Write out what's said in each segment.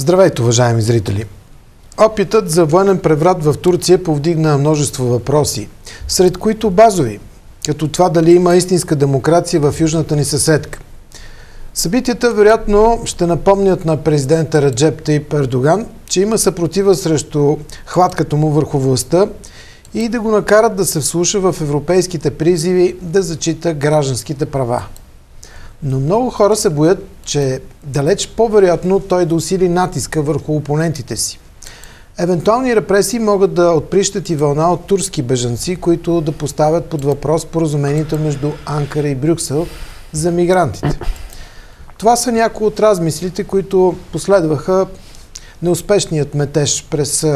Здравейте, уважаеми зрители! Опитът за военен преврат в Турция повдигна множество въпроси, сред които базови, като това дали има истинска демокрация в южната ни съседка. Събитията вероятно ще напомнят на президента Реджеп Таип Ердоган, че има съпротива срещу хватката му върху властта и да го накарат да се вслуша в европейските призиви да зачита гражданските права. Но много хора се боят, че далеч по-вероятно той да усили натиска върху опонентите си. Евентуални репресии могат да отприщат и вълна от турски бежанци, които да поставят под въпрос споразумението между Анкара и Брюксел за мигрантите. Това са някои от размислите, които последваха неуспешният метеж през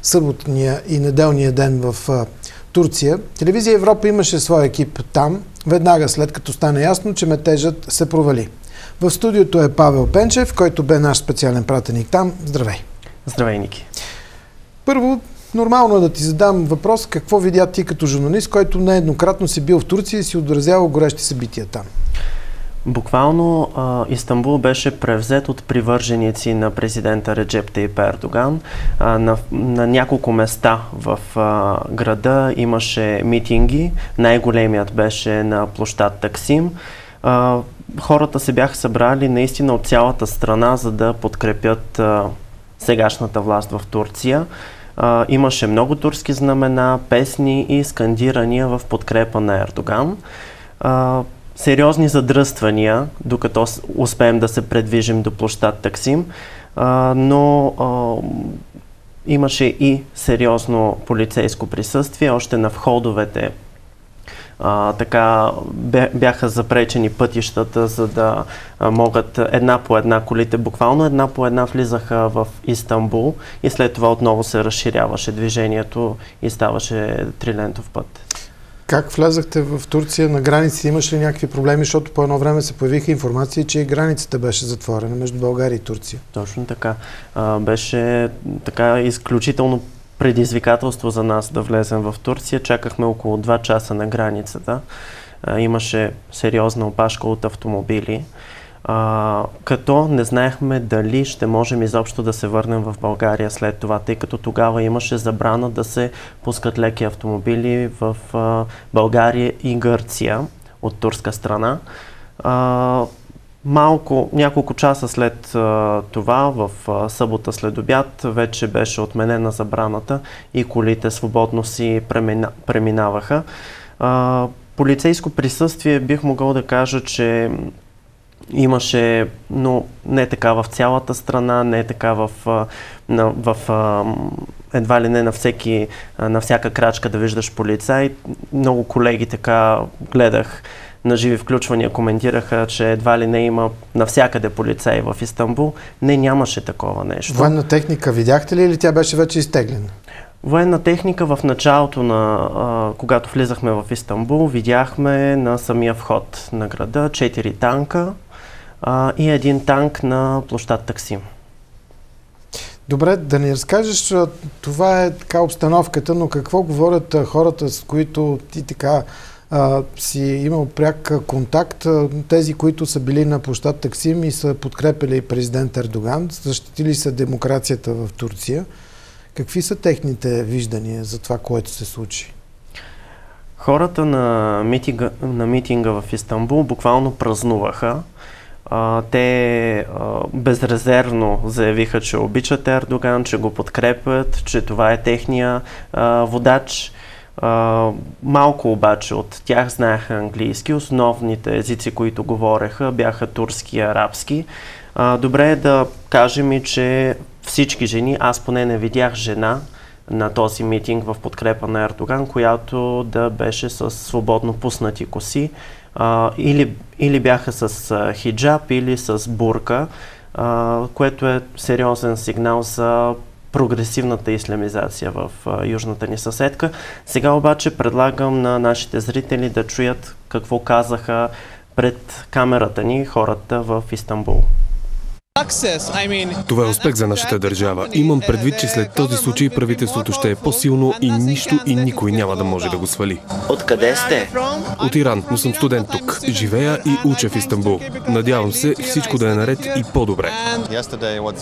съботния и неделния ден в Турция. Телевизия Европа имаше свой екип там, веднага след като стана ясно, че метежът се провали. В студиото е Павел Пенчев, който бе наш специален пратеник там. Здравей! Здравей, Ники! Първо, нормално е да ти задам въпрос, какво видя ти като журналист, който нееднократно си бил в Турция и си отразявал горещи събития там? Буквално Истанбул беше превзет от привърженици на президента Реджеп Таип Ердоган. На няколко места в града имаше митинги. Най-големият беше на площад Таксим. Хората се бяха събрали наистина от цялата страна, за да подкрепят сегашната власт в Турция. Имаше много турски знамена, песни и скандирания в подкрепа на Ердоган. Сериозни задръствания, докато успеем да се предвижим до площад Таксим, но имаше и сериозно полицейско присъствие. Още на входовете бяха запречени пътищата, за да могат една по една колите, буквално една по една влизаха в Истанбул и след това отново се разширяваше движението и ставаше трилентов път. Как влязахте в Турция на границите? Имаш ли някакви проблеми, защото по едно време се появиха информации, че границата беше затворена между България и Турция? Точно така. Беше така изключително предизвикателство за нас да влезем в Турция. Чакахме около 2 часа на границата. Имаше сериозна опашка от автомобили. Като не знаехме дали ще можем изобщо да се върнем в България след това, тъй като тогава имаше забрана да се пускат леки автомобили в България и Гърция от турска страна. Няколко часа след това, в събота след обяд, вече беше отменена забраната и колите свободно си преминаваха. Полицейско присъствие бих могъл да кажа, че имаше, но не така в цялата страна, не така едва ли не на всяка крачка да виждаш полицай. Много колеги така гледах на живи включвания, коментираха, че едва ли не има навсякъде полицаи в Истанбул. Не, нямаше такова нещо. Военна техника видяхте ли или тя беше вече изтеглена? Военна техника в началото когато влизахме в Истанбул, видяхме на самия вход на града 4 танка и 1 танк на площад Таксим. Добре, да ни разкажеш, това е така обстановката, но какво говорят хората, с които ти така си имал пряк контакт, тези, които са били на площад Таксим и са подкрепили президент Ердоган, защитили са демокрацията в Турция. Какви са техните виждания за това, което се случи? Хората на митинга в Истанбул буквално празнуваха. Те безрезервно заявиха, че обичат Ердоган, че го подкрепят, че това е техния водач. Малко обаче от тях знаеха английски. Основните езици, които говореха, бяха турски и арабски. Добре е да кажем и, че всички жени, аз поне не видях жена на този митинг в подкрепа на Ердоган, която да беше с свободно пуснати коси, или бяха с хиджаб, или с бурка, което е сериозен сигнал за прогресивната ислямизация в южната ни съседка. Сега обаче предлагам на нашите зрители да чуят какво казаха пред камерата ни хората в Истанбул. Това е успех за нашата държава. Имам предвид, че след този случай правителството ще е по-силно и нищо и никой няма да може да го свали. Откъде сте? От Иран, но съм студент тук. Живея и уча в Истанбул. Надявам се всичко да е наред и по-добре.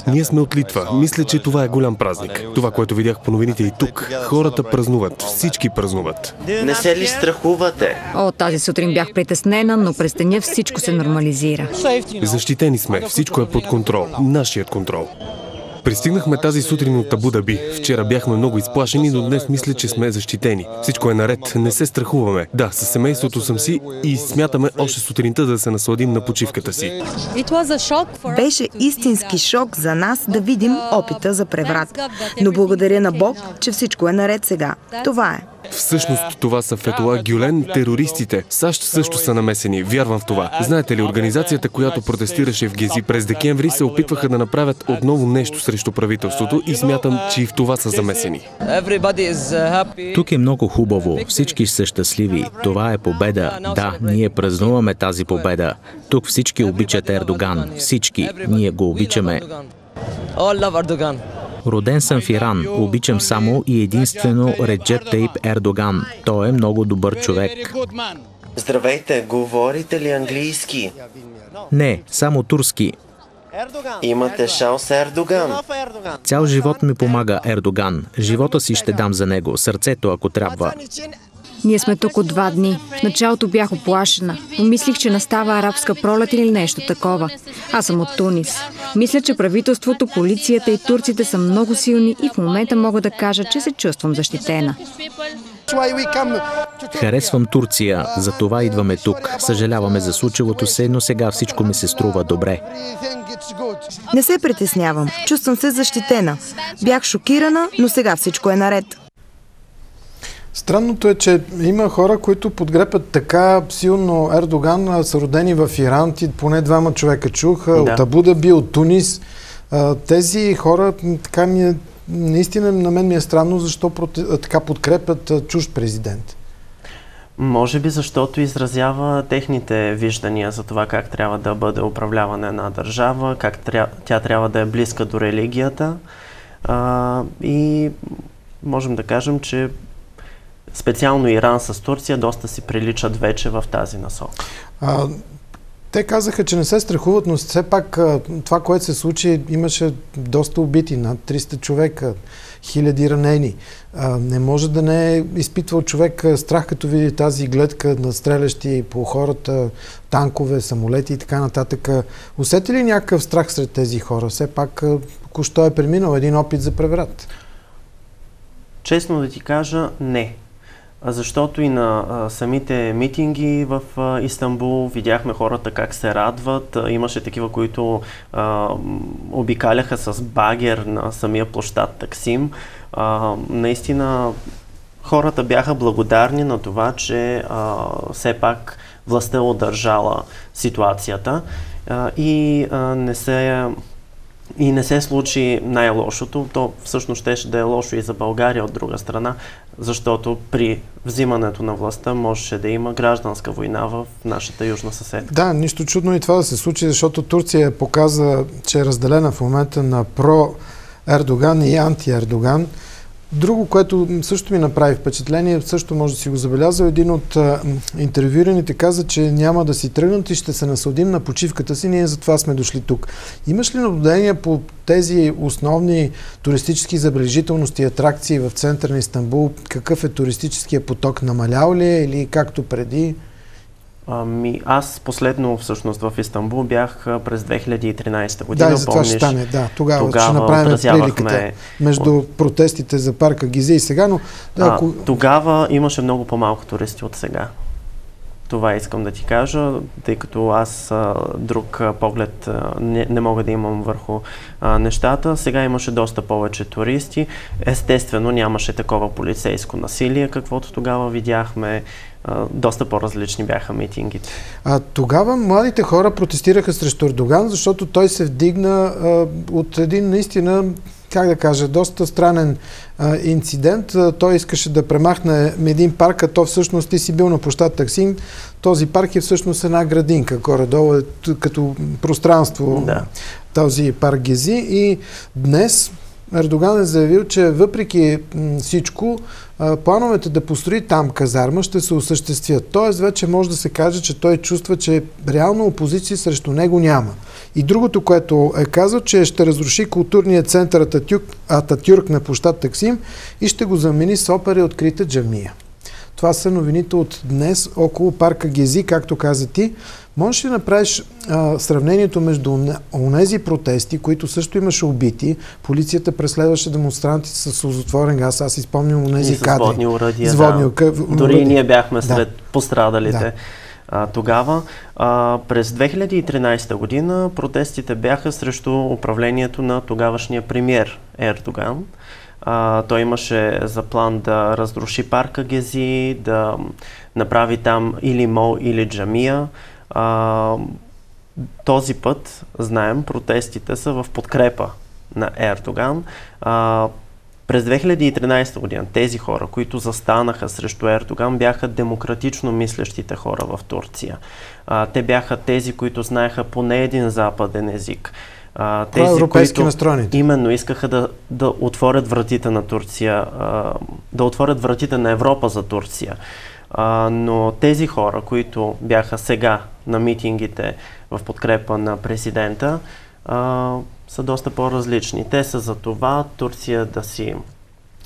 Ние сме от Литва. Мисля, че това е голям празник. Това, което видях по новините и тук. Хората празнуват. Всички празнуват. Не се ли страхувате? Тази сутрин бях притеснена, но през деня всичко се нормализира. Защитени сме. Всичко е под контрол. Нашият контрол. Пристигнахме тази сутрин от Абу Даби. Вчера бяхме много изплашени, но днес мисля, че сме защитени. Всичко е наред, не се страхуваме. Да, със семейството съм си и смятаме още сутринта да се насладим на почивката си. Беше истински шок за нас да видим опита за преврат. Но благодаря на Бог, че всичко е наред сега. Това е. Всъщност това са Фетула Гюлен, терористите. САЩ също са намесени, вярвам в това. Знаете ли, организацията, която протестираше в Гези през декември, се опитваха да направят отново нещо срещу правителството и смятам, че и в това са замесени. Тук е много хубаво, всички са щастливи. Това е победа. Да, ние празнуваме тази победа. Тук всички обичат Ердоган. Всички. Ние го обичаме. Роден съм в Иран. Обичам само и единствено Реджеп Таип Ердоган. Той е много добър човек. Здравейте, говорите ли английски? Не, само турски. Имате шал с Ердоган? Цял живот ми помага Ердоган. Живота си ще дам за него, сърцето ако трябва. Ние сме тук от 2 дни. В началото бях оплашена, но мислих, че настава арабска пролет или нещо такова. Аз съм от Тунис. Мисля, че правителството, полицията и турците са много силни и в момента мога да кажа, че се чувствам защитена. Харесвам Турция, затова идваме тук. Съжаляваме за случилото се, но сега всичко ми се струва добре. Не се притеснявам. Чувствам се защитена. Бях шокирана, но сега всичко е наред. Странното е, че има хора, които подкрепят така силно Ердоган, са родени в Иран, поне 2 човека чуха, от Абу Даби, от Тунис. Тези хора, така наистина на мен ми е странно, защо така подкрепят чужд президент. Може би защото изразява техните виждания за това как трябва да бъде управлявана една държава, как тя трябва да е близка до религията. И можем да кажем, че специално Иран с Турция доста си приличат вече в тази насока. Те казаха, че не се страхуват, но все пак това, което се случи, имаше доста убити, над 300 човека, хиляди ранени. Не може да не е изпитвал човек страх, като види тази гледка на стрелящи по хората, танкове, самолети и така нататък. Усети ли някакъв страх сред тези хора? Все пак току-що е преминал един опит за преврат. Честно да ти кажа, не. Защото и на самите митинги в Истанбул видяхме хората как се радват. Имаше такива, които обикаляха с багер на самия площад Таксим. Наистина хората бяха благодарни на това, че все пак властта е удържала ситуацията и не се случи най-лошото. То всъщност щеше да е лошо и за България от друга страна, защото при взимането на властта можеше да има гражданска война в нашата южна съседка. Да, нищо чудно и това да се случи, защото Турция показа, че е разделена в момента на про-Ердоган и анти-Ердоган. Друго, което също ми направи впечатление, също може да си го забелязал, един от интервюираните каза, че няма да си тръгнат и ще се насладим на почивката си, ние затова сме дошли тук. Имаш ли наблюдение по тези основни туристически забележителности и атракции в центъра на Истанбул? Какъв е туристическия поток? Намалял ли е или както преди? Аз последно всъщност в Истанбул бях през 2013 година. Да, и за това ще стане. Да, тогава ще направим приликата между протестите за парка Гези и сега, но... Тогава имаше много по-малко туристи от сега. Това искам да ти кажа, тъй като аз друг поглед не мога да имам върху нещата. Сега имаше доста повече туристи. Естествено нямаше такова полицейско насилие, каквото тогава видяхме. Доста по-различни бяха митингите. Тогава младите хора протестираха срещу Ердоган, защото той се вдигна от един наистина, как да кажа, доста странен инцидент. Той искаше да премахне един парк, а то всъщност ти си бил на площад Таксим. Този парк е всъщност една градинка, горе-долу като пространство. Да. този парк Гези, и днес Ердоган е заявил, че въпреки всичко, плановете да построи там казарма ще се осъществят. Тоест вече може да се каже, че той чувства, че реално опозиция срещу него няма. И другото, което е казал, че ще разруши културния център Ататюрк на площад Таксим и ще го замени с опера и открита джамия. Това са новините от днес около парка Гези, както каза ти. Можеш ли да направиш сравнението между онези протести, които също имаше убити, полицията преследваше демонстрантите с сълзотворен газ, аз изпомням онези кадри. С водни уръдия, Дори и ние бяхме сред пострадалите. Тогава, през 2013 година, протестите бяха срещу управлението на тогавашния премиер Ердоган. Той имаше за план да разруши парка Гези, да направи там или мол, или джамия. Този път, знаем, протестите са в подкрепа на Ердоган. През 2013 година тези хора, които застанаха срещу Ердоган, бяха демократично мислещите хора в Турция. Те бяха тези, които знаеха поне един западен език. Тези, които именно искаха да отворят вратите на Турция, да отворят вратите на Европа за Турция. Но тези хора, които бяха сега на митингите в подкрепа на президента, са доста по-различни. Те са за това Турция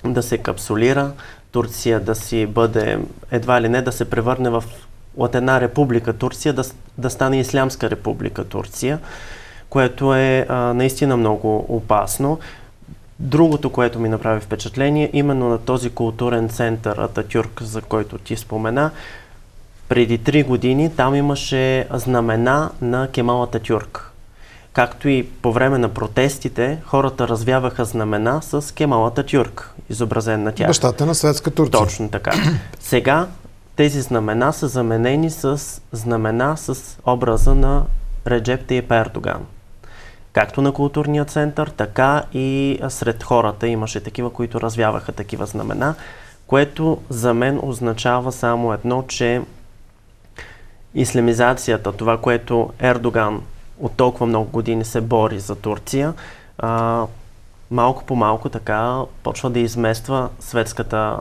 да се капсулира, Турция да си бъде, едва ли не, да се превърне от една република Турция, да стане Ислямска република Турция, което е наистина много опасно. Другото, което ми направи впечатление, именно на този културен център Ататюрк, за който ти спомена, преди 3 години там имаше знамена на Кемал Ататюрк. Както и по време на протестите, хората развяваха знамена с Кемал Ататюрк, изобразен на тях. Бащата на светска Турция. Точно така. Сега тези знамена са заменени с знамена с образа на Реджеп Тайип Ердоган. Както на културния център, така и сред хората имаше такива, които развяваха такива знамена, което за мен означава само едно, че ислямизацията, това, което Ердоган от толкова много години се бори за Турция, малко по малко така почва да измества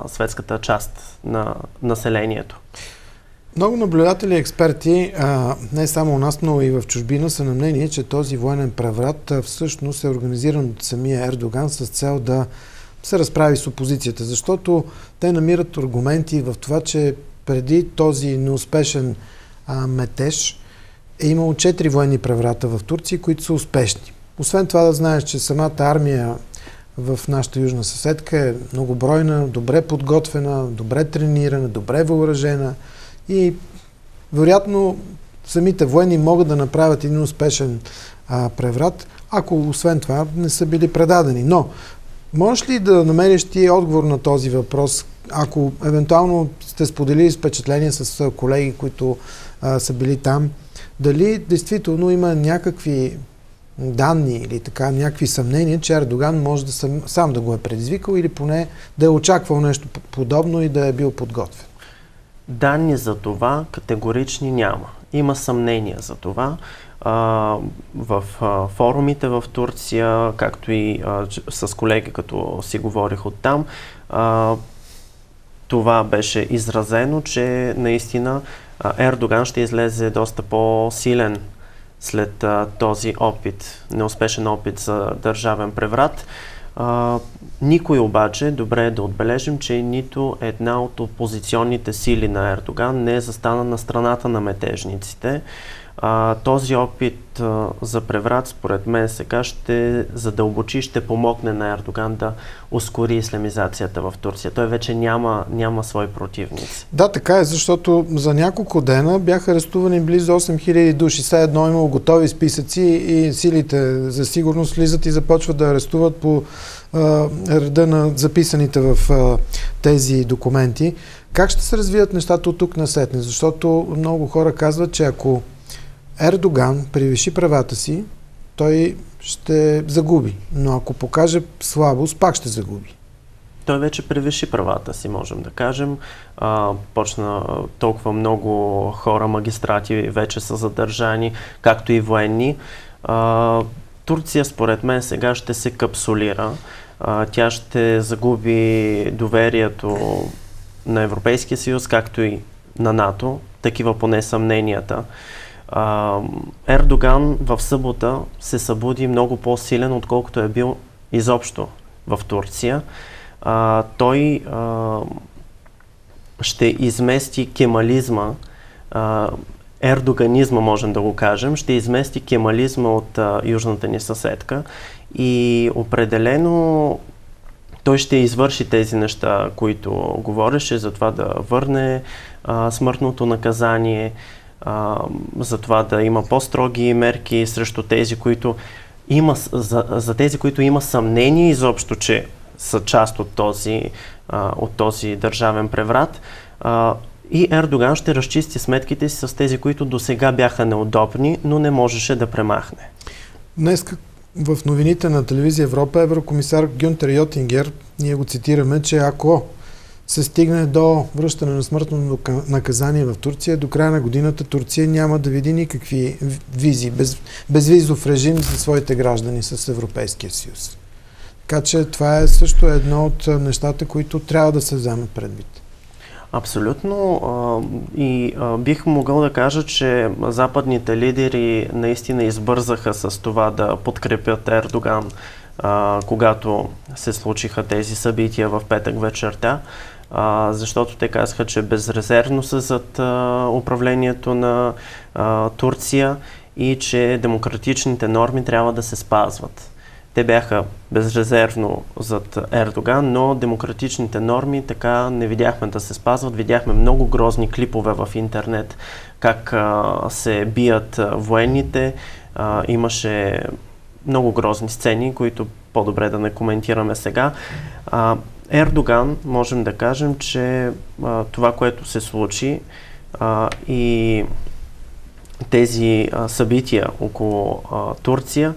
светската част на населението. Много наблюдатели и експерти, не само у нас, но и в чужбина, са на мнение, че този военен преврат всъщност е организиран от самия Ердоган с цел да се разправи с опозицията, защото те намират аргументи в това, че преди този неуспешен метеж е имало 4 военни преврата в Турция, които са успешни. Освен това да знаеш, че самата армия в нашата южна съседка е многобройна, добре подготвена, добре тренирана, добре въоръжена и вероятно самите военни могат да направят един успешен преврат, ако освен това не са били предадени. Но можеш ли да намериш ти отговор на този въпрос, ако евентуално сте споделили впечатление с колеги, които са били там, дали действително има някакви данни или така, някакви съмнения, че Ердоган може да сам да го е предизвикал или поне да е очаквал нещо подобно и да е бил подготвен? Данни за това категорични няма. Има съмнения за това. В форумите в Турция, както и с колеги, като си говорих оттам, това беше изразено, че наистина Ердоган ще излезе доста по-силен след този опит, неуспешен опит за държавен преврат. Никой обаче, добре е да отбележим, че нито една от опозиционните сили на Ердоган не е застана на страната на метежниците. Този опит за преврат, според мен, сега ще задълбочи, ще помогне на Ердоган да ускори ислямизацията в Турция. Той вече няма свои противници. Да, така е, защото за няколко дена бяха арестувани близо 8000 души. Сега едно имало готови списъци и силите за сигурност влизат и започват да арестуват по реда на записаните в тези документи. Как ще се развият нещата от тук насетне? Защото много хора казват, че ако Ердоган превиши правата си, той ще загуби. Но ако покаже слабост, пак ще загуби. Той вече превиши правата си, можем да кажем. Почна толкова много хора, магистрати вече са задържани, както и военни. Турция, според мен, сега ще се капсулира. Тя ще загуби доверието на Европейския съюз, както и на НАТО. Такива поне съмненията. Ердоган в събота се събуди много по-силен, отколкото е бил изобщо в Турция. Той ще измести кемализма, ердоганизма, можем да го кажем, ще измести кемализма от южната ни съседка и определено той ще извърши тези неща, които говореше, за това да върне смъртното наказание, за това да има по-строги мерки срещу тези, които за тези, които има съмнение изобщо, че са част от този държавен преврат. И Ердоган ще разчисти сметките си с тези, които досега бяха неудобни, но не можеше да премахне. Днес в новините на телевизия Европа еврокомисар Гюнтер Йотингер, ние го цитираме, че ако се стигне до връщане на смъртно наказание в Турция, до края на годината Турция няма да види никакви визи, безвизов режим за своите граждани с Европейския съюз. Така че това е също едно от нещата, които трябва да се вземат предвид. Абсолютно. Бих могъл да кажа, че западните лидери наистина избързаха с това да подкрепят Ердоган, когато се случиха тези събития в петък вечерта, защото те казаха, че безрезервно са зад управлението на Турция и че демократичните норми трябва да се спазват. Те бяха безрезервно зад Ердоган, но демократичните норми така не видяхме да се спазват. Видяхме много грозни клипове в интернет, как се бият военните. Имаше много грозни сцени, които по-добре да не коментираме сега. Ердоган, можем да кажем, че това, което се случи и тези събития около Турция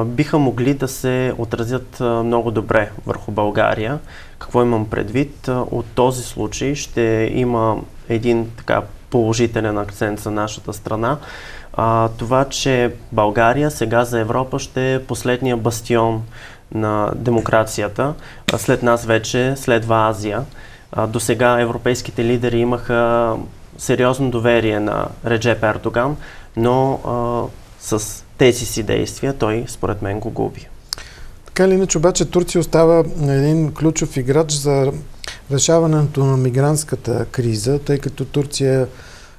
биха могли да се отразят много добре върху България. Какво имам предвид? От този случай ще има един така положителен акцент за нашата страна. Това, че България сега за Европа ще е последния бастион на демокрацията. След нас вече следва Азия. До сега европейските лидери имаха сериозно доверие на Реджеп Ердоган, но с тези си действия той, според мен, го губи. Така или иначе, обаче Турция остава един ключов играч за решаването на мигрантската криза, тъй като Турция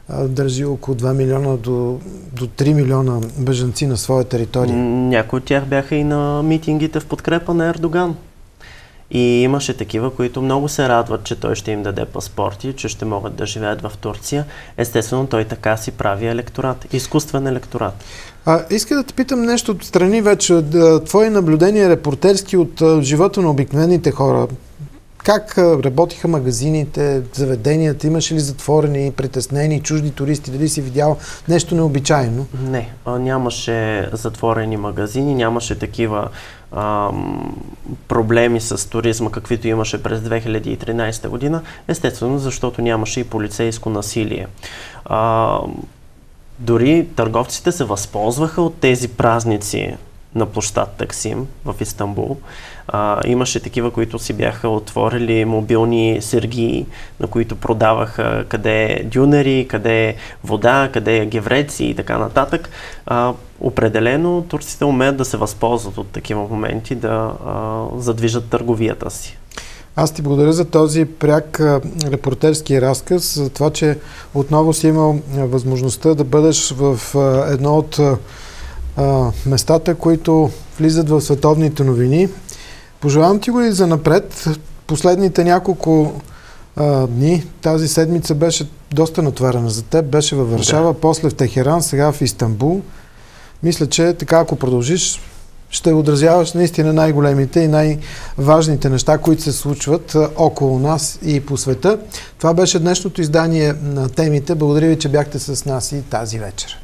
държи около 2 милиона до 3 милиона бежанци на своя територия. Някои от тях бяха и на митингите в подкрепа на Ердоган. И имаше такива, които много се радват, че той ще им даде паспорти, че ще могат да живеят в Турция. Естествено, той така си прави електорат. Изкуствен електорат. Иска да те питам нещо от страни вече. Твои наблюдения репортерски от живота на обикновените хора. Как работиха магазините, заведенията? Имаше ли затворени, притеснени, чужди туристи? Дали си видял нещо необичайно? Не, нямаше затворени магазини, нямаше такива проблеми с туризма, каквито имаше през 2013 година. Естествено, защото нямаше и полицейско насилие. Дори търговците се възползваха от тези празници на площад Таксим в Истанбул. Имаше такива, които си бяха отворили мобилни сергии, на които продаваха къде е дюнери, къде е вода, къде е гевреци и така нататък. Определено турците умеят да се възползват от такива моменти, да задвижат търговията си. Аз ти благодаря за този пряк репортерски разказ, за това, че отново си имал възможността да бъдеш в едно от местата, които влизат в световните новини. Пожелавам ти го и за напред. Последните няколко дни, тази седмица беше доста натварена за теб. Беше във Варшава, после в Техеран, сега в Истанбул. Мисля, че така, ако продължиш, ще отразяваш наистина най-големите и най-важните неща, които се случват около нас и по света. Това беше днешното издание на темите. Благодаря ви, че бяхте с нас и тази вечер.